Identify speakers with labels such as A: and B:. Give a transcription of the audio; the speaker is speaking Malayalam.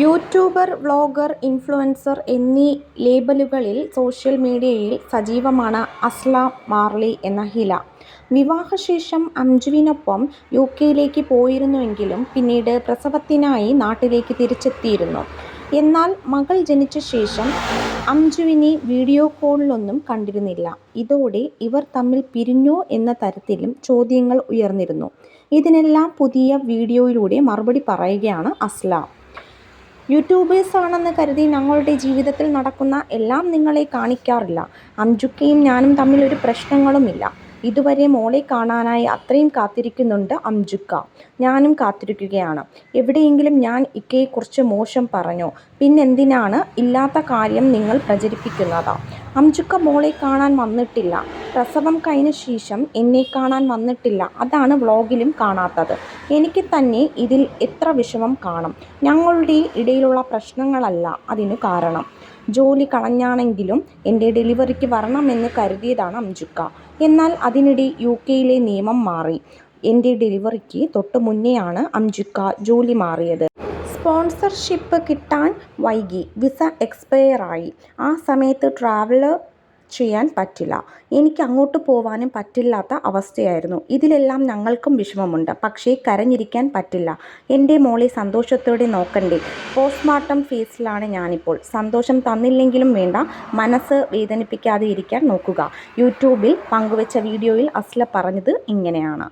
A: യൂട്യൂബർ, വ്ളോഗർ, ഇൻഫ്ലുവൻസർ എന്നീ ലേബലുകളിൽ സോഷ്യൽ മീഡിയയിൽ സജീവമാണ് അസ്ല മാർലി എന്ന ഹില. വിവാഹശേഷം അഞ്ജുവിനൊപ്പം യുകെയിലേക്ക് പോയിരുന്നുവെങ്കിലും പിന്നീട് പ്രസവത്തിനായി നാട്ടിലേക്ക് തിരിച്ചെത്തിയിരുന്നു. എന്നാൽ മകൾ ജനിച്ച ശേഷം അഞ്ജുവിനെ വീഡിയോ കോളിലൊന്നും കണ്ടിരുന്നില്ല. ഇതോടെ ഇവർ തമ്മിൽ പിരിഞ്ഞോ എന്ന തരത്തിലും ചോദ്യങ്ങൾ ഉയർന്നിരുന്നു. ഇതിനെല്ലാം പുതിയ വീഡിയോയിലൂടെ മറുപടി പറയുകയാണ് അസ്ല. യൂട്യൂബേഴ്സാണെന്ന് കരുതി ഞങ്ങളുടെ ജീവിതത്തിൽ നടക്കുന്ന എല്ലാം നിങ്ങളെ കാണിക്കാറില്ല. അഞ്ജുക്കയും ഞാനും തമ്മിൽ ഒരു പ്രശ്നങ്ങളുമില്ല. ഇതുവരെ മോളെ കാണാനായി അത്രയും കാത്തിരിക്കുന്നുണ്ട് അഞ്ജുക്ക. ഞാനും കാത്തിരിക്കുകയാണ്. എവിടെയെങ്കിലും ഞാൻ ഇക്കയെക്കുറിച്ച് മോശം പറഞ്ഞോ? പിന്നെന്തിനാണ് ഇല്ലാത്ത കാര്യം നിങ്ങൾ പ്രചരിപ്പിക്കുന്നത്? അഞ്ജുക്ക മോളെ കാണാൻ വന്നിട്ടില്ല. പ്രസവം കഴിഞ്ഞ ശേഷം എന്നെ കാണാൻ വന്നിട്ടില്ല. അതാണ് വ്ളോഗിലും കാണാത്തത്. എനിക്ക് തന്നെ ഇതിൽ എത്ര വിഷമം കാണും. ഞങ്ങളുടെ ഇടയിലുള്ള പ്രശ്നങ്ങളല്ല അതിനു കാരണം. ജോലി കളഞ്ഞാണെങ്കിലും എൻ്റെ ഡെലിവറിക്ക് വരണമെന്ന് കരുതിയതാണ് അഞ്ജുക്ക. എന്നാൽ അതിനിടെ യുകെയിലെ നിയമം മാറി. എൻ്റെ ഡെലിവറിക്ക് തൊട്ട് മുന്നെയാണ് അഞ്ജുക്ക ജോലി മാറിയത്. സ്പോൺസർഷിപ്പ് കിട്ടാൻ വൈകി. വിസ എക്സ്പയറായി. ആ സമയത്ത് ട്രാവൽ ചെയ്യാൻ പറ്റില്ല. എനിക്ക് അങ്ങോട്ട് പോവാനും പറ്റില്ലാത്ത അവസ്ഥയായിരുന്നു. ഇതിലെല്ലാം ഞങ്ങൾക്കും വിഷമമുണ്ട്. പക്ഷേ കരഞ്ഞിരിക്കാൻ പറ്റില്ല. എൻ്റെ മോളെ സന്തോഷത്തോടെ നോക്കണ്ടേ? പോസ്റ്റ്മോർട്ടം ഫേസിലാണ് ഞാനിപ്പോൾ. സന്തോഷം തന്നില്ലെങ്കിലും വേണ്ട, മനസ്സ് വേദനിപ്പിക്കാതെ ഇരിക്കാൻ നോക്കുക. യൂട്യൂബിൽ പങ്കുവച്ച വീഡിയോയിൽ അസ്ല പറഞ്ഞത് ഇങ്ങനെയാണ്.